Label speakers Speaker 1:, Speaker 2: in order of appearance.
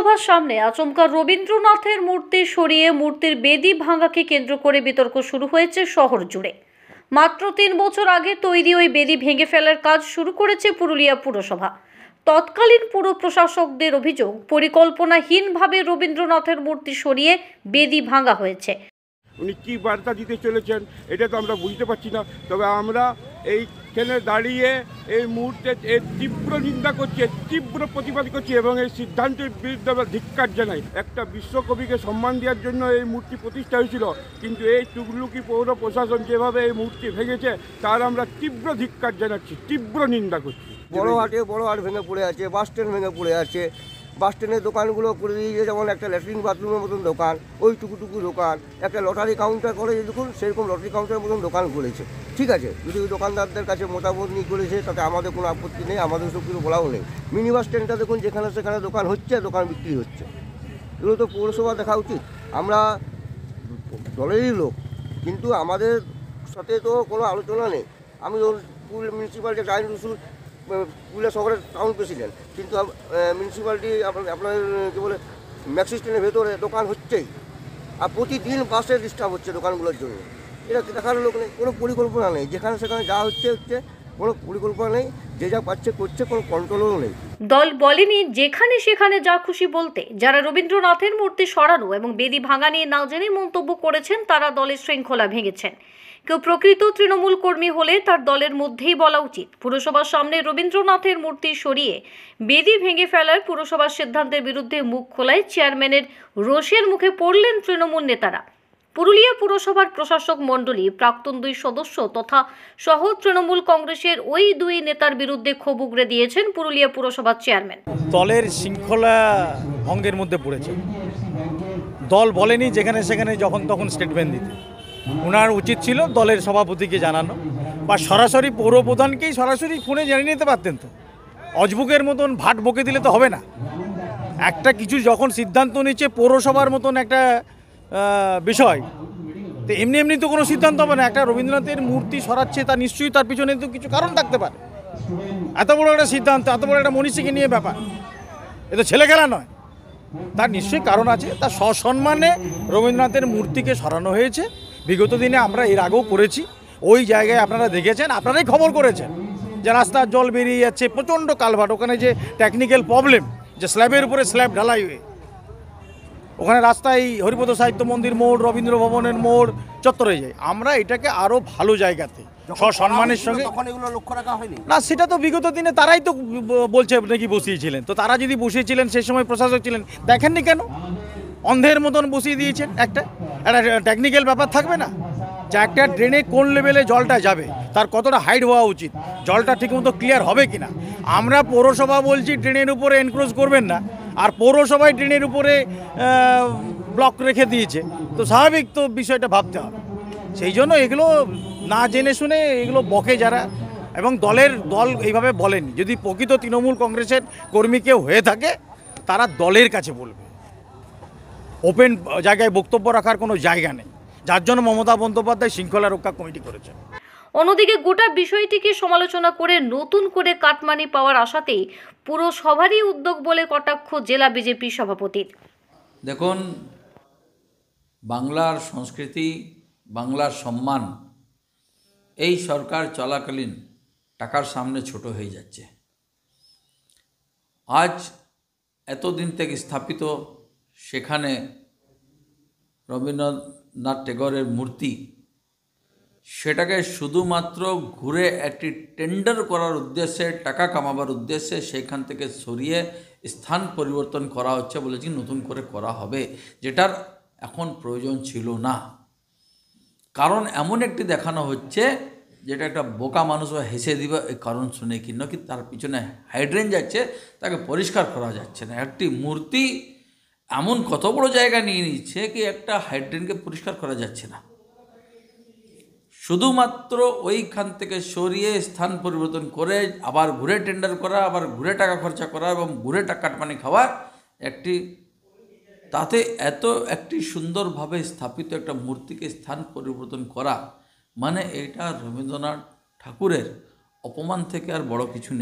Speaker 1: পুরসভার সামনে আচমকা রবীন্দ্রনাথের মূর্তি সরিয়ে মূর্তির বেদি ভাঙাকে কেন্দ্র করে বিতর্ক শুরু হয়েছে শহর জুড়ে। মাত্র ৩ বছর আগে তৈরি ওই বেদি ভেঙে ফেলার কাজ শুরু করেছে পুরুলিয়া পুরসভা। তৎকালীন পুর প্রশাসকদের অভিযোগ, পরিকল্পনাহীনভাবে রবীন্দ্রনাথের মূর্তি সরিয়ে বেদি ভাঙা হয়েছে।
Speaker 2: উনি কী বার্তা দিতে চলেছেন এটা তো আমরা বুঝতে পারছি না। তবে আমরা এইখানে দাঁড়িয়ে এই মুহূর্তে এর তীব্র নিন্দা করছি, তীব্র প্রতিবাদ করছি এবং এই সিদ্ধান্তের বিরুদ্ধে আমরা ধিক্কার জানাই। একটা বিশ্বকবিকে সম্মান দেওয়ার জন্য এই মূর্তি প্রতিষ্ঠা হয়েছিল, কিন্তু এই তুগলুকি পৌর প্রশাসন যেভাবে এই মূর্তি ভেঙেছে তার আমরা তীব্র ধিক্কার জানাচ্ছি, তীব্র নিন্দা করছি।
Speaker 3: বড় হাট ভেঙে পড়ে আছে, বাস স্ট্যান্ড ভেঙে পড়ে আছে, বাস স্ট্যান্ডের দোকানগুলো করে দিয়েছে, যেমন একটা ল্যাট্রিন বাথরুমের মতন দোকান, ওই টুকু দোকান, একটা লটারি কাউন্টার করে দেখুন সেরকম লটারি কাউন্টারের মতন দোকান করেছে। ঠিক আছে, যদি ওই দোকানদারদের কাছে মতামত নিয়ে করেছে তাতে আমাদের কোনো আপত্তি নেই, আমাদের সব কিছু বলাও নেই। মিনি বাস স্ট্যান্ডটা দেখুন, যেখানে সেখানে দোকান হচ্ছে, দোকান বিক্রি হচ্ছে। এগুলো তো পৌরসভা দেখা উচিত। আমরা দলেরই লোক, কিন্তু আমাদের সাথে তো কোনো আলোচনা নেই। আমি মিউনিসিপ্যালিটি আইন রসুল পুরুলিয়া শহরের টাউন প্রেসিডেন্ট, কিন্তু মিউনিসিপ্যালিটি আপনার কী বলে ম্যাক্সি স্ট্যান্ডের ভেতরে দোকান হচ্ছেই, আর প্রতিদিন বাসে ডিস্টার্ব হচ্ছে দোকানগুলোর জন্য। এটা দেখার লোক নেই, কোনো পরিকল্পনা নেই, যেখানে সেখানে যা হচ্ছে কোনো পরিকল্পনা নেই, যে যা পাচ্ছে করছে, কোনো কন্ট্রোলও নেই।
Speaker 1: দল বলেনি যেখানে সেখানে যা খুশি বলতে। যারা রবীন্দ্রনাথের মূর্তি সরানো এবং বেদি ভাঙা নিয়ে না জেনে মন্তব্য করেছেন তারা দলের শৃঙ্খলা ভেঙেছেন। কেউ প্রকৃত তৃণমূল কর্মী হলে তার দলের মধ্যেই বলা উচিত। পুরসভার সামনে রবীন্দ্রনাথের মূর্তি সরিয়ে বেদি ভেঙে ফেলার পুরসভার সিদ্ধান্তের বিরুদ্ধে মুখ খোলায় চেয়ারম্যানের রোষের মুখে পড়লেন তৃণমূল নেতারা। পুরুলিয়া পুরসভার প্রশাসক মণ্ডলী প্রাক্তন 2 সদস্য তথা শহর তৃণমূল কংগ্রেসের ওই 2 নেতার বিরুদ্ধে ক্ষোভ উগরে দিয়েছেন পুরুলিয়া পুরসভার চেয়ারম্যান।
Speaker 4: দলের শৃঙ্খলা ভঙ্গের মধ্যে পড়েছে। দল বলেনি যেখানে সেখানে যখন তখন স্টেটমেন্ট দিতে। ওনার উচিত ছিল দলের সভাপতিকে জানানো, বা সরাসরি পৌর প্রধানকেই সরাসরি ফোনে জানিয়ে নিতে পারতেন। তো অজবুকের মতন ভাট বকে দিলে তো হবে না। একটা কিছু যখন সিদ্ধান্ত নিচ্ছে পৌরসভার মতন একটা বিষয়, তো এমনি তো কোনো সিদ্ধান্ত হবে না। একটা রবীন্দ্রনাথের মূর্তি সরাচ্ছে, তার নিশ্চয়ই তার পিছনে তো কিছু কারণ থাকতে পারে। এত বড় একটা সিদ্ধান্ত, এত বড় একটা মনীষীকে নিয়ে ব্যাপার, এ তো ছেলে খেলা নয়। তার নিশ্চয়ই কারণ আছে। তার সসম্মানে রবীন্দ্রনাথের মূর্তিকে সরানো হয়েছে। বিগত দিনে আমরা এর আগেও করেছি। ওই জায়গায় আপনারা দেখেছেন, আপনারাই খবর করেছেন যে রাস্তার জল বেরিয়ে যাচ্ছে, প্রচণ্ড কালভার্ট, ওখানে যে টেকনিক্যাল প্রবলেম, যে স্ল্যাবের উপরে স্ল্যাব ঢালাই হয়ে ওখানে রাস্তায় হরিপদ সাহিত্য মন্দির মোড়, রবীন্দ্র ভবনের মোড় চত্বর হয়ে যায়। আমরা এটাকে আরও ভালো জায়গাতে সসম্মানের সঙ্গে
Speaker 3: লক্ষ্য রাখা হয়নি
Speaker 4: না, সেটা তো বিগত দিনে তারাই তো বলছে নাকি বসিয়েছিলেন। তো তারা যদি বসিয়েছিলেন, সেই সময় প্রশাসক ছিলেন, দেখেননি কেন? অন্ধের মতন বসিয়ে দিয়েছেন। একটা টেকনিক্যাল ব্যাপার থাকবে না যে একটা ড্রেনে কোন লেভেলে জলটা যাবে, তার কতটা হাইট হওয়া উচিত, জলটা ঠিকমতো ক্লিয়ার হবে কিনা। আমরা পৌরসভা বলছি ড্রেনের উপরে এনক্রোচ করবেন না, আর পৌরসভায় ড্রেনের উপরে ব্লক রেখে দিয়েছে। তো স্বাভাবিক তো বিষয়টা ভাবতে হবে। সেই জন্য এগুলো না জেনে শুনে এগুলো বকে যারা, এবং দল এইভাবে বলেনি। যদি প্রকৃত তৃণমূল কংগ্রেসের কর্মী কেউ হয়ে থাকে তারা দলের কাছে বলবে। ওপেন জায়গায় বক্তব্য রাখার কোনো জায়গা নেই, যার জন্য মমতা বন্দ্যোপাধ্যায় শৃঙ্খলা রক্ষা কমিটি করেছেন।
Speaker 1: অন্যদিকে গোটা বিষয়টিকে সমালোচনা করে নতুন করে কাটমানি পাওয়ার আশাতেই পুরসভারই উদ্যোগ বলে কটাক্ষ জেলা বিজেপি সভাপতির।
Speaker 5: দেখুন, বাংলার সংস্কৃতি, বাংলার সম্মান এই সরকার চলাকালীন টাকার সামনে ছোট হয়ে যাচ্ছে। আজ এতদিন থেকে স্থাপিত সেখানে রবীন্দ্রনাথ টেগোরের মূর্তি, সেটাকে শুধুমাত্র ঘুরে একটি টেন্ডার করার উদ্দেশ্যে, টাকা কামাবার উদ্দেশ্যে সেইখান থেকে সরিয়ে স্থান পরিবর্তন করা হচ্ছে, বলেছি নতুন করে করা হবে, যেটার এখন প্রয়োজন ছিল না। কারণ এমন একটি দেখানো হচ্ছে যেটা একটা বোকা মানুষও হেসে দিবে এই কারণ শুনে, কিন্তু কি তার পিছনে হাইড্রেন যাচ্ছে, তাকে পরিষ্কার করা যাচ্ছে না। একটি মূর্তি এমন কত বড় জায়গা নিয়ে নিচ্ছে কি একটা হাইড্রেনকে পরিষ্কার করা যাচ্ছে না। শুধুমাত্র ওইখান থেকে সরিয়ে স্থান পরিবর্তন করে আবার ঘুরে টেন্ডার করা, আবার ঘুরে টাকা খরচা করা এবং ঘুরে টাকা কাটমানি খাওয়া, তাতে এত একটি সুন্দরভাবে স্থাপিত একটা মূর্তিকে স্থান পরিবর্তন করা, মানে এটা রবীন্দ্রনাথ ঠাকুরের অপমান থেকে আর বড় কিছু নেই।